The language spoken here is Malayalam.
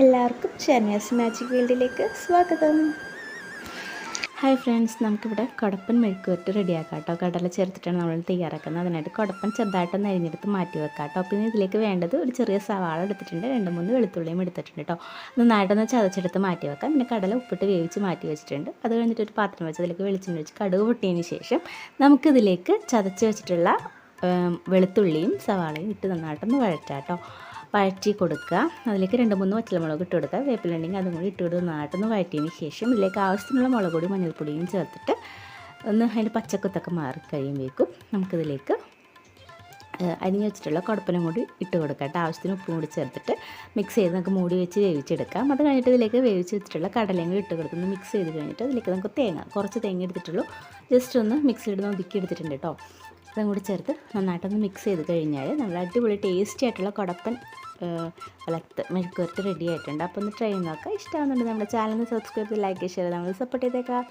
എല്ലാവർക്കും ഷെർണിയാസ് മാജിക് വേൾഡിലേക്ക് സ്വാഗതം. ഹായ് ഫ്രണ്ട്സ്, നമുക്കിവിടെ കുടപ്പൻ മെഴുക്കുവരട്ടി റെഡിയാക്കാം കേട്ടോ. കടല ചേർത്തിട്ടാണ് നമ്മൾ തയ്യാറാക്കുന്നത്. അതിനായിട്ട് കുടപ്പൻ ചെറുതായിട്ടൊന്ന് അരിഞ്ഞെടുത്ത് മാറ്റി വെക്കാം കേട്ടോ. പിന്നെ ഇതിലേക്ക് വേണ്ടത് ഒരു ചെറിയ സവാള എടുത്തിട്ടുണ്ട്, 2-3 വെളുത്തുള്ളിയും എടുത്തിട്ടുണ്ട് കേട്ടോ. നന്നായിട്ടൊന്ന് ചതച്ചെടുത്ത് മാറ്റി വെക്കാം. പിന്നെ കടല ഉപ്പിട്ട് വേവിച്ച് മാറ്റി വെച്ചിട്ടുണ്ട്. അത് കഴിഞ്ഞിട്ട് ഒരു പാത്രം വെച്ച് അതിലേക്ക് വെളിച്ചെണ്ണ ഒഴിച്ച് കടുക് പൊട്ടിയതിന് ശേഷം നമുക്കിതിലേക്ക് ചതച്ച് വെച്ചിട്ടുള്ള വെളുത്തുള്ളിയും സവാളയും ഇട്ട് നന്നായിട്ടൊന്ന് വഴറ്റാം കേട്ടോ. വഴറ്റി കൊടുക്കുക. അതിലേക്ക് 2-3 പച്ചമുളക് ഇട്ട് കൊടുക്കുക. വേപ്പിലുണ്ടെങ്കിൽ അതും കൂടി ഇട്ട് നന്നായിട്ടൊന്ന് വഴറ്റിയതിന് ശേഷം ഇതിലേക്ക് ആവശ്യത്തിനുള്ള മുളക് പൊടി മഞ്ഞൾപ്പൊടിയും ചേർത്തിട്ട് ഒന്ന് അതിൻ്റെ പച്ചക്കുത്തൊക്കെ മാറിക്കഴിയുമ്പോഴേക്കും നമുക്കിതിലേക്ക് അരിഞ്ഞ് വെച്ചിട്ടുള്ള കുടപ്പനും കൂടി ഇട്ട് കൊടുക്കാം. ആവശ്യത്തിന് ഉപ്പും കൂടി ചേർത്തിട്ട് മിക്സ് ചെയ്ത് നമുക്ക് മൂടി വെച്ച് വേവിച്ചെടുക്കാം. അത് കഴിഞ്ഞിട്ട് ഇതിലേക്ക് വേവിച്ച് വെച്ചിട്ടുള്ള കടലയും കൂടി ഇട്ട് കൊടുക്കുന്നത് മിക്സ് ചെയ്ത് കഴിഞ്ഞിട്ട് അതിലേക്ക് നമുക്ക് കുറച്ച് തേങ്ങ എടുത്തിട്ടുള്ളൂ. ജസ്റ്റ് ഒന്ന് മിക്സിയിടുന്ന ഒതുക്കി എടുത്തിട്ടുണ്ട് കേട്ടോ. അതും കൂടി ചേർത്ത് നന്നായിട്ടൊന്ന് മിക്സ് ചെയ്ത് കഴിഞ്ഞാൽ നമ്മൾ അടിപൊളി ടേസ്റ്റി ആയിട്ടുള്ള കുടപ്പൻ മെഴുക്കുവരട്ടി റെഡി ആയിട്ടുണ്ട്. അപ്പോൾ ഒന്ന് ട്രൈ നോക്കാം. ഇഷ്ടമാകുന്നുണ്ട് നമ്മുടെ ചാനൽ സബ്സ്ക്രൈബ് ചെയ്ത് ലൈക്ക് ഷെയർ നമ്മൾ സപ്പോർട്ട് ചെയ്തേക്കാം.